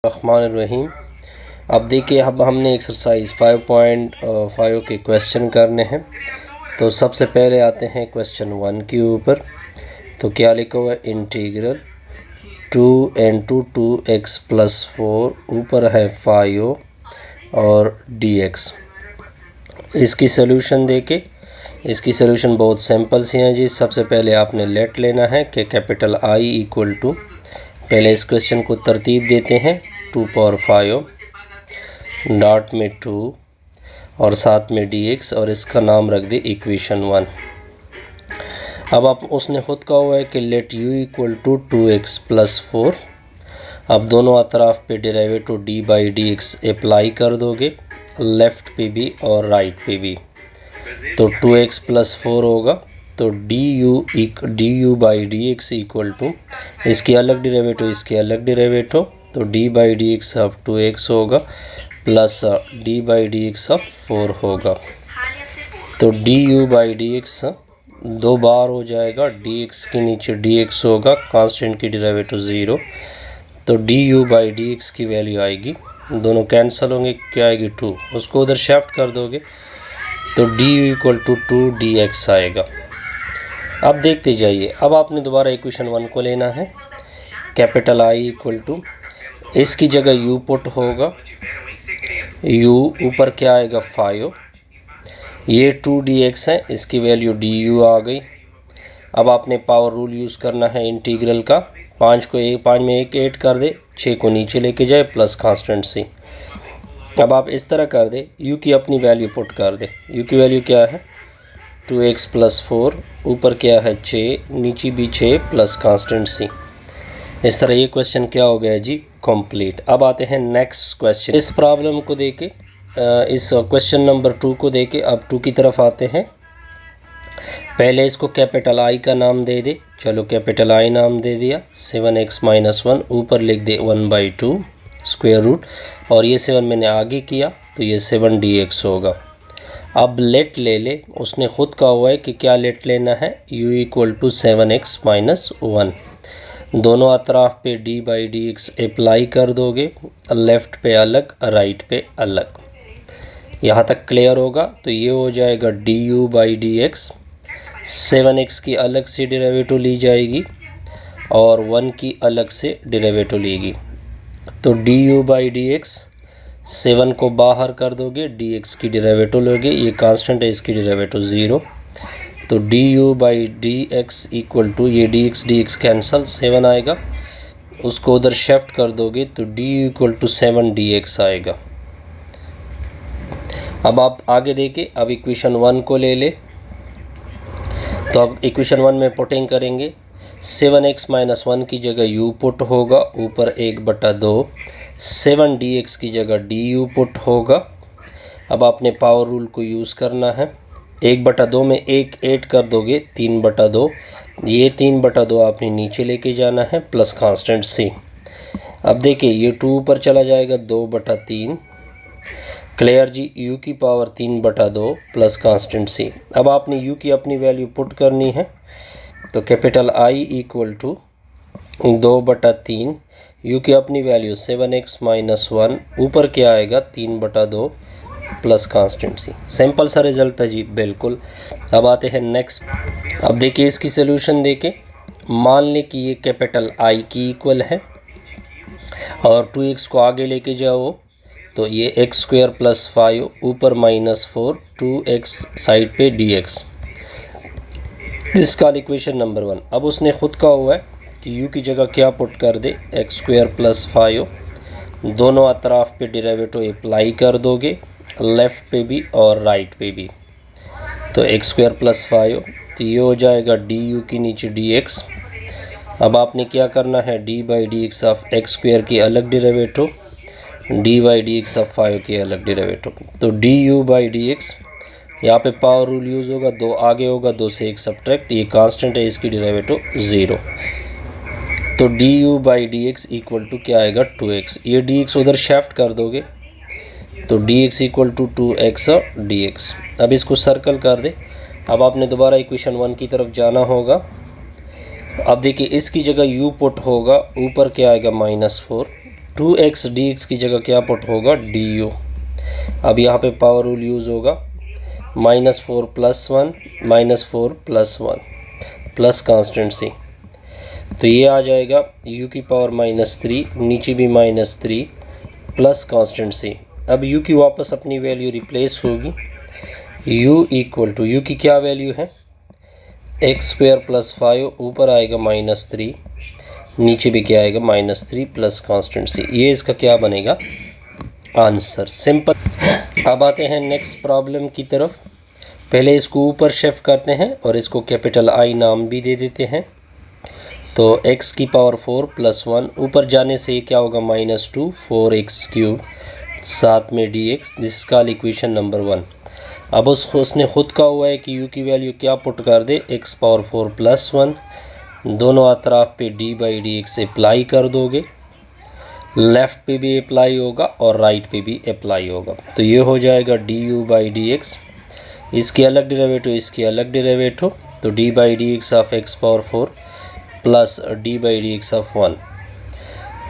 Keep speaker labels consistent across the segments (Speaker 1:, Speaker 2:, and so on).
Speaker 1: रहमानिर्रहीम। अब देखिए, अब हमने एक्सरसाइज 5.5 के क्वेश्चन करने हैं। तो सबसे पहले आते हैं क्वेश्चन 1 के ऊपर। तो क्या लिखा हुआ है, इंटीग्रल 2 into 2x + 4 ऊपर है 5 और dx। इसकी सॉल्यूशन देके, इसकी सॉल्यूशन बहुत सिंपल सी है जी। सबसे पहले आपने लेट लेना है कि कैपिटल I इक्वल टू, पहले इस क्वेश्चन को तरतीब देते हैं, 2 पावर 5 डॉट में 2 और साथ में dx और इसका नाम रख दे इक्वेशन 1। अब आप उसने खुद कहा हुआ है कि late u equal to 2x + 4। अब दोनों अतराफ पे डेरिवेटिव d/dx अप्लाई कर दोगे, लेफ़्ट पे भी और राइट पे भी। तो 2x + 4 होगा, तो du/dx इक्वल टू, इसकी अलग डेरिवेटिव इसके अलग डेरिवेटिव, तो d/dx ऑफ 2x होगा प्लस d/dx ऑफ 4 होगा। तो du/dx 2 बार हो जाएगा, dx के नीचे dx होगा, कांस्टेंट की डेरिवेटिव 0। तो du/dx की वैल्यू आएगी, दोनों कैंसिल होंगे, क्या आएगी 2, उसको उधर शिफ्ट कर दोगे तो du इक्वल टू 2dx आएगा। अब देखते जाइए, अब आपने दोबारा इक्वेशन 1 को लेना है, कैपिटल I इक्वल टू, इसकी जगह u पुट होगा, u ऊपर क्या आएगा 5, ये 2dx है, इसकी वैल्यू du आ गई। अब आपने पावर रूल यूज़ करना है इंटीग्रल का, 5 में 1 ऐड कर दे, 6 को नीचे लेके जाए प्लस कांस्टेंट सी। अब आप इस तरह कर दे, u की अपनी वैल्यू पुट कर दे, u की वैल्यू क्या है 2x + 4, ऊपर क्या है 6, नीचे भी 6 प्लस कांस्टेंट सी। इस तरह ये क्वेश्चन क्या हो गया जी, कंप्लीट। अब आते हैं नेक्स्ट क्वेश्चन। इस प्रॉब्लम को देके, इस क्वेश्चन नंबर 2 को देके अब 2 की तरफ आते हैं। पहले इसको कैपिटल I का नाम दे दे, चलो कैपिटल I नाम दे दिया, 7x - 1 ऊपर लिख दे 1/2 स्क्वायर रूट, और ये 7 मैंने आगे किया तो ये 7dx होगा। अब लेट ले ले, उसने खुद कहा हुआ है कि क्या लेट लेना है, u इक्वल टू 7x - 1। दोनों अतराफ पे d/dx अप्लाई कर दोगे, लेफ़्ट पे अलग राइट पे अलग। यहाँ तक क्लियर होगा। तो ये हो जाएगा du/dx, 7x की अलग से डेरिवेटिव ली जाएगी और 1 की अलग से डेरिवेटिव लेगी। तो du/dx 7 को बाहर कर दोगे, dx की डेरिवेटिव लोगे, ये कांस्टेंट है, इसकी डेरिवेटिव 0। तो du/dx इक्वल टू, ये dx कैंसल, 7 आएगा, उसको उधर शिफ्ट कर दोगे तो du इक्वल टू 7dx आएगा। अब आप आगे देखें, अब इक्वेशन 1 को ले ले, तो अब इक्वेशन 1 में पुटिंग करेंगे, 7x - 1 की जगह u पुट होगा, ऊपर 1/2, 7dx की जगह du पुट होगा। अब आपने पावर रूल को यूज़ करना है, 1/2 में 1 ऐड कर दोगे, 3/2, ये 3/2 आपने नीचे लेके जाना है प्लस कांस्टेंट सी। अब देखिए, ये 2 ऊपर चला जाएगा, 2/3 क्लियर जी, u की पावर 3/2 प्लस कांस्टेंट सी। अब आपने u की अपनी वैल्यू पुट करनी है, तो capital I equal to 2/3, u की अपनी वैल्यू 7x - 1, ऊपर क्या आएगा 3/2 प्लस कांस्टेंट सी। सिंपल सा रिजल्ट है जी, बिल्कुल। अब आते हैं नेक्स्ट। अब देखिए इसकी सॉल्यूशन देके, मान लें कि ये कैपिटल I की इक्वल है और 2x को आगे लेके जाओ, तो ये x² + 5 ऊपर -4, 2x साइड पे dx। इसका इक्वेशन नंबर 1। अब उसने खुद कहा हुआ है कि u की जगह क्या पुट कर दे, x² + 5, दोनों अतराफ पे डेरिवेटिव अप्लाई कर दोगे, लेफ़्ट पे भी और राइट पे भी। तो x² + 5, तो ये हो जाएगा du की नीचे dx। अब आपने क्या करना है, d/dx ऑफ x² की अलग डेरिवेटिव, d/dx ऑफ 5 की अलग डेरिवेटिव। तो du/dx, यहाँ पे पावर रूल यूज़ होगा, 2 आगे होगा, 2 से 1 सब्ट्रैक्ट, ये कांस्टेंट है, इसकी डेरिवेटिव 0। तो du/dx इक्वल टू क्या आएगा 2x, ये dx उधर शिफ्ट कर दोगे तो dx equal to 2x dx। अब इसको सर्कल कर दे। अब आपने दोबारा इक्वेशन 1 की तरफ जाना होगा। अब देखिए इसकी जगह u पुट होगा, ऊपर क्या आएगा -4, 2x dx की जगह क्या पुट होगा, du। अब यहाँ पे पावर रूल यूज़ होगा, -4 + 1 -4 + 1 प्लस कांस्टेंट सी, तो ये आ जाएगा u की पावर -3, नीचे भी -3 प्लस कांस्टेंट सी। अब u की वापस अपनी वैल्यू रिप्लेस होगी, u की क्या वैल्यू है, x² + 5, ऊपर आएगा -3, नीचे भी क्या आएगा -3 प्लस कांस्टेंट सी। ये इसका क्या बनेगा, आंसर। सिंपल। अब आते हैं नेक्स्ट प्रॉब्लम की तरफ। पहले इसको ऊपर शिफ्ट करते हैं और इसको कैपिटल I नाम भी दे देते हैं। तो x की पावर 4 + 1, ऊपर जाने से क्या होगा, -2 4x3 साथ में dx। This called equation number 1। अब उसने खुद कहा हुआ है कि u की वैल्यू क्या पुट कर दे, x⁴ + 1, दोनों अतराफ पे d/dx अप्लाई कर दोगे, लेफ़्ट पे भी अप्लाई होगा और राइट पे भी अप्लाई होगा। तो ये हो जाएगा du/dx, इसकी अलग डेरिवेटिव, इसकी अलग डेरिवेटिव, तो d/dx of x⁴ plus d/dx of 1।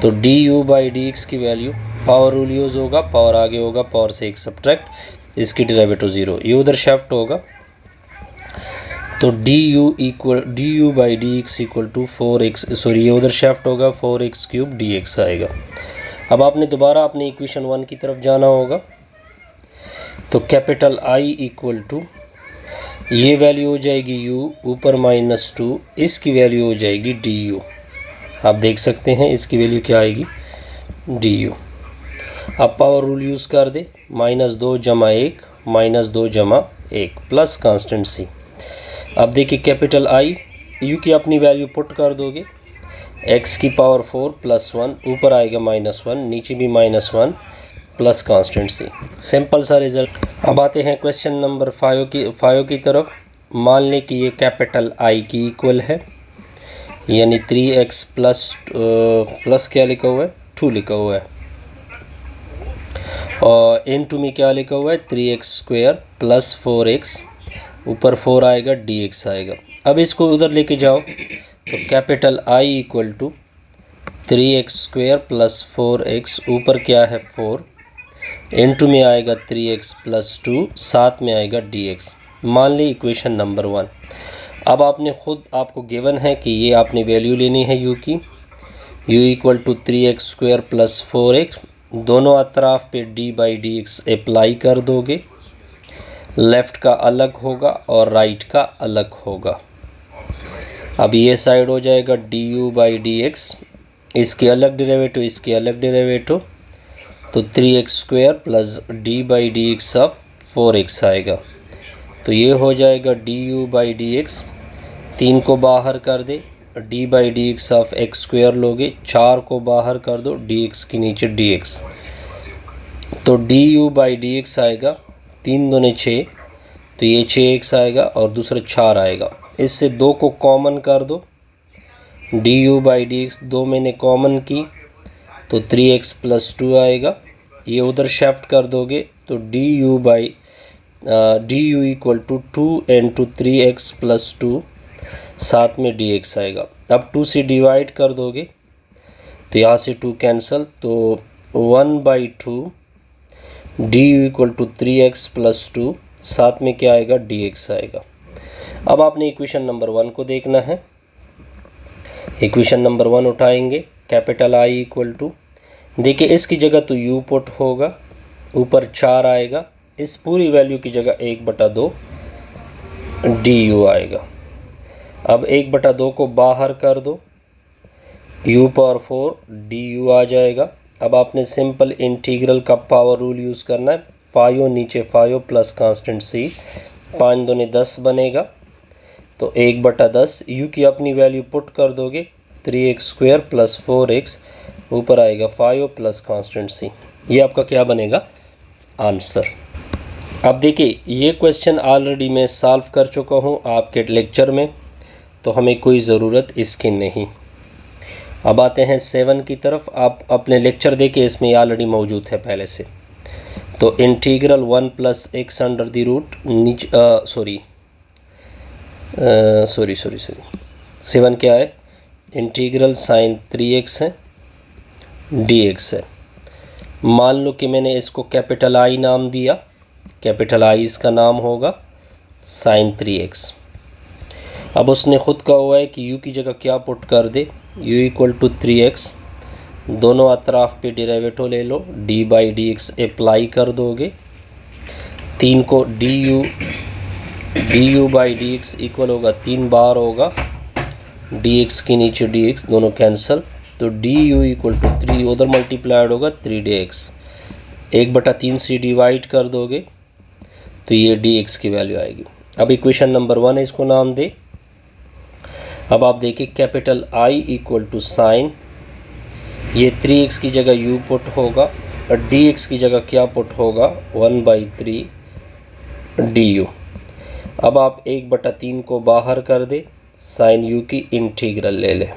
Speaker 1: तो du/dx की वैल्यू, पावर रूल यूज़ होगा, पावर आगे होगा, पावर से एक सब्ट्रैक्ट, इसकी डेरिवेटिव 0, ये उधर शिफ्ट होगा। तो du/dx equal to 4x, sorry ये उधर शिफ्ट होगा, 4x³ dx आएगा। अब आपने दोबारा अपने इक्वेशन 1 की तरफ जाना होगा। तो कैपिटल I इक्वल टू, ये वैल्यू हो जाएगी u, ऊपर -2, इसकी वैल्यू हो जाएगी du। आप देख सकते हैं इसकी वैल्यू क्या आएगी, du। अब पावर रूल यूज़ कर दे, -2 + 1 -2 + 1 प्लस कांस्टेंट सी। अब देखिए कैपिटल I, u की अपनी वैल्यू पुट कर दोगे, x की पावर 4 + 1, ऊपर आएगा -1, नीचे भी -1 प्लस कांस्टेंट सी। सिंपल सा रिजल्ट। अब आते हैं क्वेश्चन नंबर 5 की तरफ। मान लें कि ये कैपिटल I की इक्वल है, यानी 3x प्लस क्या लिखा हुआ है, 2 लिखा हुआ है, और इनटू में क्या लिखा हुआ है, 3x² + 4x, ऊपर 4 आएगा, dx आएगा। अब इसको उधर लेके जाओ, तो capital I equal to 3x² + 4x, ऊपर क्या है 4, इनटू में आएगा 3x + 2, साथ में आएगा dx। मान ली इक्वेशन नंबर 1। अब आपको गिवन है कि ये आपने वैल्यू लेनी है u की, u equal to 3x² + 4x, दोनों अतराफ पे d/dx अप्लाई कर दोगे, लेफ़्ट का अलग होगा और राइट का अलग होगा। अब ये साइड हो जाएगा du/dx, इसकी अलग डेरिवेटिव, इसकी अलग डेरिवेटिव, तो 3x² + d/dx ऑफ 4x आएगा। तो ये हो जाएगा du/dx, 3 को बाहर कर दे, d/dx ऑफ x² लोगे, 4 को बाहर कर दो, dx के नीचे dx, तो du/dx आएगा 3 दूने 6, तो ये 6x आएगा और दूसरा 4 आएगा। इससे 2 को कॉमन कर दो, du/dx 2 मैंने कॉमन की, तो 3x + 2 आएगा। ये उधर शिफ्ट कर दोगे, तो du इक्वल टू 2 × 3x + 2, साथ में dx आएगा। अब 2 से डिवाइड कर दोगे, तो यहाँ से 2 कैंसल, तो 1/2 du इक्वल टू 3x + 2, साथ में क्या आएगा, dx आएगा। अब आपने इक्वेशन नंबर 1 को देखना है। इक्वेशन नंबर 1 उठाएंगे, कैपिटल I इक्वल टू, देखिए इसकी जगह तो u पुट होगा, ऊपर 4 आएगा, इस पूरी वैल्यू की जगह 1/2 du आएगा। अब 1/2 को बाहर कर दो, u⁴ du आ जाएगा। अब आपने सिंपल इंटीग्रल का पावर रूल यूज़ करना है, 5 नीचे 5 प्लस कांस्टेंट c, 5 दूने 10 बनेगा, तो 1/10, u की अपनी वैल्यू पुट कर दोगे, 3x² + 4x, ऊपर आएगा 5 प्लस कांस्टेंट c। ये आपका क्या बनेगा, आंसर। अब देखिए ये क्वेश्चन ऑलरेडी मैं सॉल्व कर चुका हूँ आपके लेक्चर में, तो हमें कोई ज़रूरत इसकी नहीं। अब आते हैं 7 की तरफ। आप अपने लेक्चर देखिए, इसमें ऑलरेडी मौजूद है पहले से। तो integral 1 + x under the root, नीचे सॉरी 7 क्या है, इंटीग्रल sin 3x है, dx है। मान लो कि मैंने इसको कैपिटल I नाम दिया, कैपिटल I इसका नाम होगा sin 3x। अब उसने ख़ुद कहा हुआ है कि u की जगह क्या पुट कर दे, u इक्वल टू 3x, दोनों अतराफ़ पे डेरिवेटिव ले लो, d by D x apply कर दोगे, 3 को du by D x equal होगा 3 बार होगा dx के नीचे dx दोनों कैंसिल, तो du इक्वल टू 3 उधर मल्टीप्लाइड होगा 3dx, 1/3 से डिवाइड कर दोगे तो ये dx की वैल्यू आएगी। अब इक्वेशन नंबर 1 इसको नाम दे। अब आप देखिए capital I equal to sine, ये 3x की जगह u पुट होगा और dx की जगह क्या पुट होगा 1/3 du। अब आप 1/3 को बाहर कर दे, साइन u की इंटीग्रल ले ले।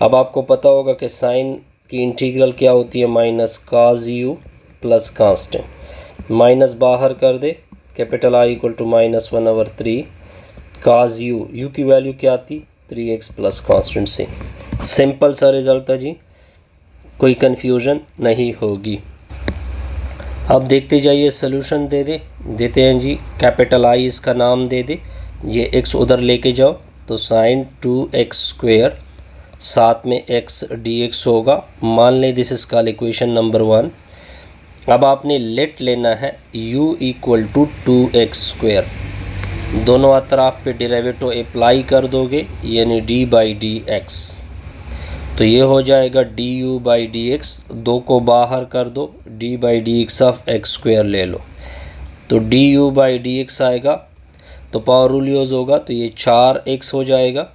Speaker 1: अब आपको पता होगा कि साइन की इंटीग्रल क्या होती है, minus cos u plus constant, minus बाहर कर दे, capital I equal to -1/3 cos u की वैल्यू क्या थी 3x प्लस कांस्टेंट से। सिंपल सा रिजल्ट था जी, कोई कन्फ्यूजन नहीं होगी। अब देखते जाइए सॉल्यूशन देते हैं जी। कैपिटल I इसका नाम दे दे, ये x उधर लेके जाओ तो साइन 2x² साथ में x dx होगा। मान लें this is called equation number 1। अब आपने लेट लेना है u इक्वल टू 2x², दोनों अतराफ़ पे डेरिवेटिव अप्लाई कर दोगे यानी d बाई डी एक्स, तो ये हो जाएगा du बाई डी एक्स, 2 को बाहर कर दो, d by D x of x² ले लो, तो du बाई डी एक्स आएगा, तो पावर रूल यूज़ होगा तो ये 4x हो जाएगा,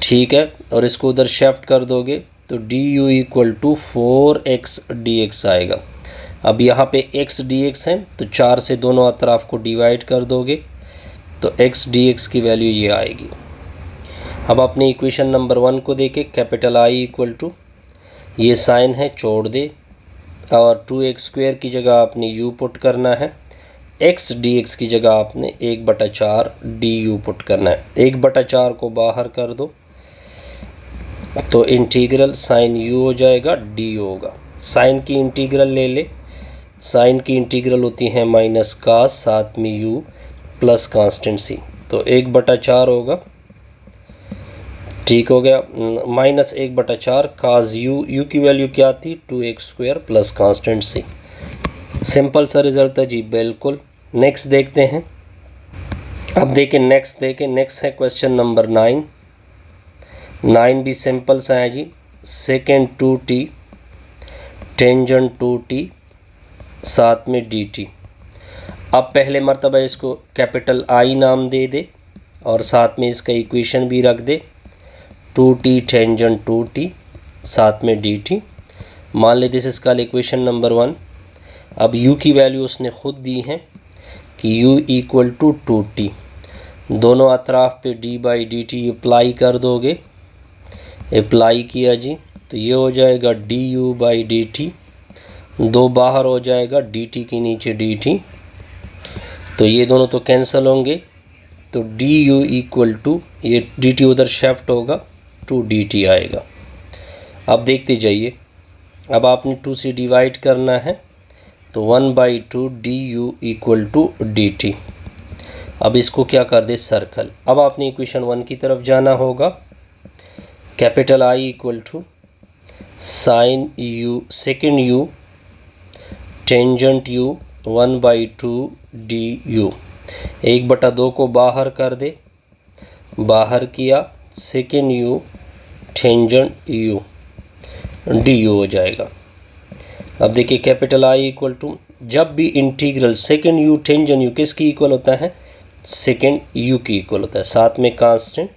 Speaker 1: ठीक है। और इसको उधर शिफ्ट कर दोगे तो du equal to 4x dx आएगा। अब यहाँ पे x dx है तो 4 से दोनों अतराफ़ को डिवाइड कर दोगे तो x dx की वैल्यू ये आएगी। अब अपने इक्वेशन नंबर 1 को देखे, कैपिटल I इक्वल टू ये साइन है छोड़ दे और 2x² की जगह आपने u पुट करना है, x dx की जगह आपने 1/4 du पुट करना है, 1/4 को बाहर कर दो तो इंटीग्रल साइन u हो जाएगा du होगा। साइन की इंटीग्रल ले ले, साइन की इंटीग्रल होती है माइनस कास साथ में u प्लस कांस्टेंट c, तो 1/4 होगा, ठीक हो गया, -1/4 काज u की वैल्यू क्या थी 2x² plus constant c। Simple सा रिजल्ट है जी, बिल्कुल। नेक्स्ट देखते हैं। अब नेक्स्ट है क्वेश्चन नंबर 9। 9 भी सिंपल सा है जी, सेकेंड 2t टेंजेंट 2t साथ में dt। अब पहले मर्तबा इसको कैपिटल I नाम दे दे और साथ में इसका इक्वेशन भी रख दे, 2t टेंजेंट 2t साथ में dt। मान ले दिस इसका इक्वेशन नंबर 1। अब u की वैल्यू उसने ख़ुद दी है कि u इक्वल टू 2t, दोनों अतराफ़ पे d by D T apply कर दोगे, अप्लाई किया जी तो ये हो जाएगा du बाई डी टी, 2 बाहर हो जाएगा dt के नीचे dt, तो ये दोनों तो कैंसिल होंगे, तो du इक्वल टू ये dt उधर शिफ्ट होगा 2dt आएगा। अब देखते जाइए, अब आपने 2 से डिवाइड करना है तो 1/2 du इक्वल टू dt। अब इसको क्या कर दे सर्कल। अब आपने इक्वेशन 1 की तरफ जाना होगा, capital I equal to sine u second u tangent u 1/2 du, 1/2 को बाहर कर दे, बाहर किया, second u tangent u du हो जाएगा। अब देखिए कैपिटल I इक्वल टू, जब भी integral second u tangent u किसकी इक्वल होता है, सेकेंड u की इक्वल होता है, साथ में कांस्टेंट,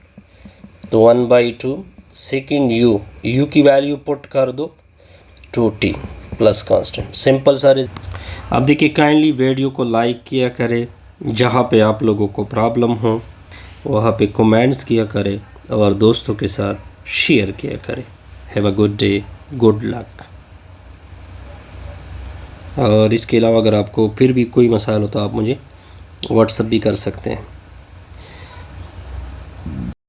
Speaker 1: तो 1/2 सेकेंड u की वैल्यू पुट कर दो 2t प्लस कांस्टेंट। सिंपल सा। अब देखिए काइंडली वीडियो को लाइक किया करें, जहाँ पे आप लोगों को प्रॉब्लम हो वहाँ पे कमेंट्स किया करें और दोस्तों के साथ शेयर किया करें। Have a good day, good luck. और इसके अलावा अगर आपको फिर भी कोई मसाइल हो तो आप मुझे व्हाट्सएप भी कर सकते हैं।